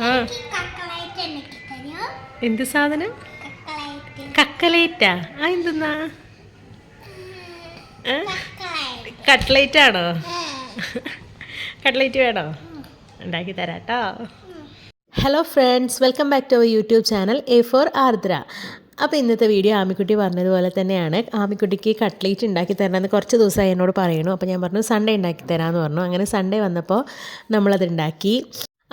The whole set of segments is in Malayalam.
ആ എന്ത് സാധനം? കക്കലേറ്റാ? ആ എന്തെന്നാ? കട്ട്ലേറ്റ് ആണോ? കട്ട്ലേറ്റ് വേണോ? ഉണ്ടാക്കി തരാട്ടോ. Hello friends, welcome back to our YouTube channel A for Ardra. അപ്പോൾ ഇന്നത്തെ വീഡിയോ ആമിക്കുട്ടി പറഞ്ഞതുപോലെ തന്നെയാണ്. ആമിക്കുട്ടിക്ക് കട്ട്ലേറ്റ് ഉണ്ടാക്കി തരണമെന്ന് കുറച്ച് ദിവസമായി എന്നോട് പറയുന്നു. അപ്പോൾ ഞാൻ പറഞ്ഞു സൺഡേ ഉണ്ടാക്കി തരാമെന്ന് പറഞ്ഞു. അങ്ങനെ സൺഡേ വന്നപ്പോൾ നമ്മളത് ഉണ്ടാക്കി.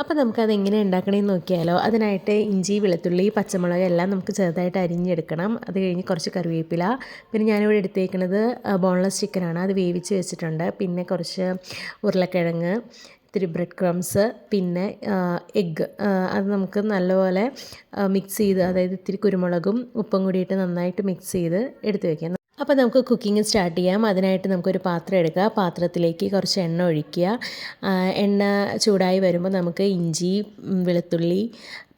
അപ്പോൾ നമുക്കത് എങ്ങനെ ഉണ്ടാക്കണമെന്ന് നോക്കിയാലോ. അതിനായിട്ട് ഇഞ്ചി, വെളുത്തുള്ളി, പച്ചമുളക് എല്ലാം നമുക്ക് ചെറുതായിട്ട് അരിഞ്ഞെടുക്കണം. അത് കഴിഞ്ഞ് കുറച്ച് കറിവേപ്പില, പിന്നെ ഞാനിവിടെ എടുത്തേക്കുന്നത് ബോൺലെസ് ചിക്കനാണ്, അത് വേവിച്ച് വെച്ചിട്ടുണ്ട്. പിന്നെ കുറച്ച് ഉരുളക്കിഴങ്ങ്, ഇത്തിരി ബ്രെഡ് ക്രംസ്, പിന്നെ എഗ്ഗ്. അത് നമുക്ക് നല്ലപോലെ മിക്സ് ചെയ്ത്, അതായത് ഇത്തിരി കുരുമുളകും ഉപ്പും കൂടിയിട്ട് നന്നായിട്ട് മിക്സ് ചെയ്ത് എടുത്ത് വയ്ക്കാം. അപ്പോൾ നമുക്ക് കുക്കിംഗ് സ്റ്റാർട്ട് ചെയ്യാം. അതിനായിട്ട് നമുക്കൊരു പാത്രം എടുക്കുക. പാത്രത്തിലേക്ക് കുറച്ച് എണ്ണ ഒഴിക്കുക. എണ്ണ ചൂടായി വരുമ്പോൾ നമുക്ക് ഇഞ്ചി, വെളുത്തുള്ളി,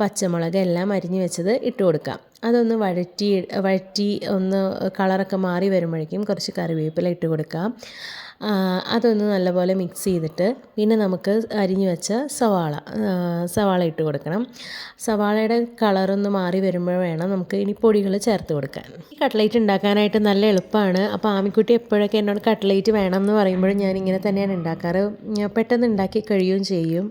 പച്ചമുളക് എല്ലാം അരിഞ്ഞു വെച്ചത് ഇട്ട് കൊടുക്കാം. അതൊന്ന് വഴറ്റി ഒന്ന് കളറൊക്കെ മാറി വരുമ്പോഴേക്കും കുറച്ച് കറിവേപ്പില ഇട്ട് കൊടുക്കാം. അതൊന്ന് നല്ലപോലെ മിക്സ് ചെയ്തിട്ട് പിന്നെ നമുക്ക് അരിഞ്ഞു വെച്ച സവാള ഇട്ട് കൊടുക്കണം. സവാളയുടെ കളറൊന്ന് മാറി വരുമ്പോൾ വേണം നമുക്ക് ഇനി പൊടികൾ ചേർത്ത് കൊടുക്കാൻ. ഈ കട്ട്ലേറ്റ് ഉണ്ടാക്കാനായിട്ട് നല്ല എളുപ്പമാണ്. അപ്പോൾ ആമിക്കുട്ടി എപ്പോഴൊക്കെ എന്നോട് കട്ട്ലേറ്റ് വേണം എന്ന് പറയുമ്പോഴും ഞാനിങ്ങനെ തന്നെയാണ് ഉണ്ടാക്കാറ്. പെട്ടെന്ന് ഉണ്ടാക്കി കഴിയുകയും ചെയ്യും.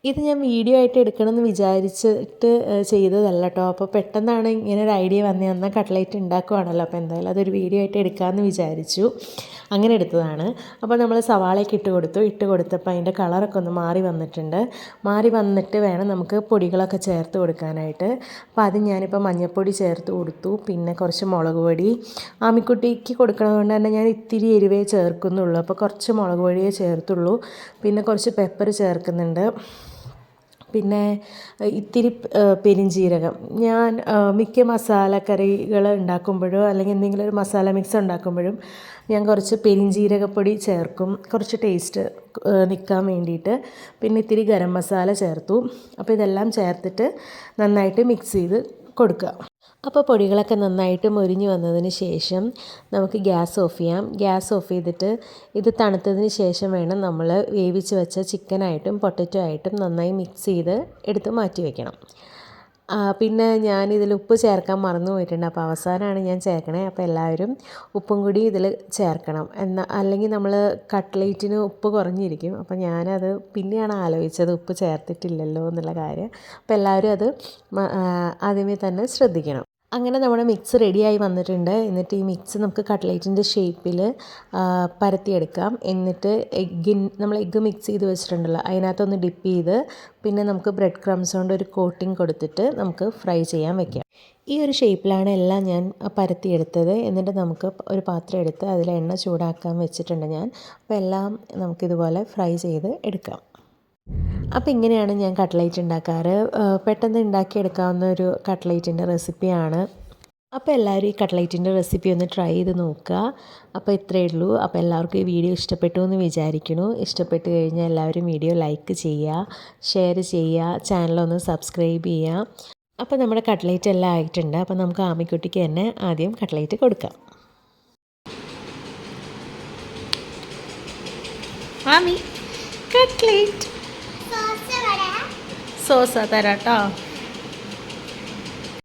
ഇത് ഞാൻ വീഡിയോ ആയിട്ട് എടുക്കണമെന്ന് വിചാരിച്ചിട്ട് ചെയ്തതല്ല കേട്ടോ. അപ്പോൾ പെട്ടെന്നാണ് ഇങ്ങനെ ഒരു ഐഡിയ വന്നത്. എന്നാൽ കട്ട്ലേറ്റ് ഉണ്ടാക്കുവാണല്ലോ, അപ്പോൾ എന്തായാലും അതൊരു വീഡിയോ ആയിട്ട് എടുക്കാമെന്ന് വിചാരിച്ചു, അങ്ങനെ എടുത്തതാണ്. അപ്പോൾ നമ്മൾ സവാളയൊക്കെ ഇട്ട് കൊടുത്തപ്പോൾ അതിൻ്റെ കളറൊക്കെ ഒന്ന് മാറി വന്നിട്ട് വേണം നമുക്ക് പൊടികളൊക്കെ ചേർത്ത് കൊടുക്കാനായിട്ട്. അപ്പോൾ അത് ഞാനിപ്പോൾ മഞ്ഞൾപ്പൊടി ചേർത്ത് കൊടുത്തു. പിന്നെ കുറച്ച് മുളക് പൊടി, ആമിക്കുട്ടിക്ക് കൊടുക്കണതുകൊണ്ട് തന്നെ ഞാൻ ഇത്തിരി എരിവേ ചേർക്കുന്നുള്ളൂ. അപ്പോൾ കുറച്ച് മുളക് പൊടിയേ ചേർത്തുള്ളൂ. പിന്നെ കുറച്ച് പെപ്പർ ചേർക്കുന്നുണ്ട്. പിന്നെ ഇത്തിരി പെരിഞ്ജീരകം. ഞാൻ മിക്ക മസാലക്കറികൾ ഉണ്ടാക്കുമ്പോഴോ അല്ലെങ്കിൽ എന്തെങ്കിലും ഒരു മസാല മിക്സ് ഉണ്ടാക്കുമ്പോഴും ഞാൻ കുറച്ച് പെരിഞ്ജീരകപ്പൊടി ചേർക്കും, കുറച്ച് ടേസ്റ്റ് നിൽക്കാൻ വേണ്ടിയിട്ട്. പിന്നെ ഇത്തിരി ഗരം മസാല ചേർത്തു. അപ്പോൾ ഇതെല്ലാം ചേർത്തിട്ട് നന്നായിട്ട് മിക്സ് ചെയ്ത് കൊടുക്കുക. അപ്പോൾ പൊടികളൊക്കെ നന്നായിട്ട് മൊരിഞ്ഞ് വന്നതിന് ശേഷം നമുക്ക് ഗ്യാസ് ഓഫ് ചെയ്യാം. ഗ്യാസ് ഓഫ് ചെയ്തിട്ട് ഇത് തണുത്തതിന് ശേഷം വേണം നമ്മൾ വേവിച്ച് വെച്ച ചിക്കനായിട്ടും പൊട്ടറ്റോ ആയിട്ടും നന്നായി മിക്സ് ചെയ്ത് എടുത്ത് മാറ്റി വയ്ക്കണം. പിന്നെ ഞാനിതിൽ ഉപ്പ് ചേർക്കാൻ മറന്നു പോയിട്ടുണ്ട്. അപ്പോൾ അവസാനമാണ് ഞാൻ ചേർക്കണേ. അപ്പോൾ എല്ലാവരും ഉപ്പും കൂടി ഇതിൽ ചേർക്കണം. അല്ലെങ്കിൽ നമ്മൾ കട്ട്ലേറ്റിന് ഉപ്പ് കുറഞ്ഞിരിക്കും. അപ്പോൾ ഞാനത് പിന്നെയാണ് ആലോചിച്ചത് ഉപ്പ് ചേർത്തിട്ടില്ലല്ലോ എന്നുള്ള കാര്യം. അപ്പോൾ എല്ലാവരും അത് ആദ്യമേ തന്നെ ശ്രദ്ധിക്കണം. അങ്ങനെ നമ്മുടെ മിക്സ് റെഡിയായി വന്നിട്ടുണ്ട്. എന്നിട്ട് ഈ മിക്സ് നമുക്ക് കട്ട്ലേറ്റിൻ്റെ ഷേപ്പിൽ പരത്തിയെടുക്കാം. എന്നിട്ട് നമ്മൾ എഗ്ഗ് മിക്സ് ചെയ്ത് വെച്ചിട്ടുണ്ടല്ലോ, അതിനകത്തൊന്ന് ഡിപ്പ് ചെയ്ത് പിന്നെ നമുക്ക് ബ്രെഡ് ക്രംസ് കൊണ്ട് ഒരു കോട്ടിങ് കൊടുത്തിട്ട് നമുക്ക് ഫ്രൈ ചെയ്യാൻ വെക്കാം. ഈ ഒരു ഷേപ്പിലാണ് എല്ലാം ഞാൻ പരത്തിയെടുത്തത്. എന്നിട്ട് നമുക്ക് ഒരു പാത്രം എടുത്ത് അതിൽ എണ്ണ ചൂടാക്കാൻ വെച്ചിട്ടുണ്ട് ഞാൻ. അപ്പോൾ എല്ലാം നമുക്കിതുപോലെ ഫ്രൈ ചെയ്ത് എടുക്കാം. അപ്പോൾ ഇങ്ങനെയാണ് ഞാൻ കട്ട്ലേറ്റ് ഉണ്ടാക്കാറ്. പെട്ടെന്ന് ഉണ്ടാക്കിയെടുക്കാവുന്ന ഒരു കട്ട്ലേറ്റിൻ്റെ റെസിപ്പിയാണ്. അപ്പോൾ എല്ലാവരും ഈ കട്ട്ലേറ്റിൻ്റെ റെസിപ്പി ഒന്ന് ട്രൈ ചെയ്ത് നോക്കുക. അപ്പോൾ ഇത്രയേ ഉള്ളൂ. അപ്പോൾ എല്ലാവർക്കും ഈ വീഡിയോ ഇഷ്ടപ്പെട്ടു എന്ന് വിചാരിക്കുന്നു. ഇഷ്ടപ്പെട്ട് കഴിഞ്ഞാൽ എല്ലാവരും വീഡിയോ ലൈക്ക് ചെയ്യുക, ഷെയർ ചെയ്യുക, ചാനലൊന്ന് സബ്സ്ക്രൈബ് ചെയ്യുക. അപ്പോൾ നമ്മുടെ കട്ട്ലേറ്റ് എല്ലാം ആയിട്ടുണ്ട്. അപ്പോൾ നമുക്ക് ആമിക്കുട്ടിക്ക് തന്നെ ആദ്യം കട്ട്ലേറ്റ് കൊടുക്കാം. ആമി കട്ട്ലേറ്റ് സോസ് തരാം കേട്ടോ.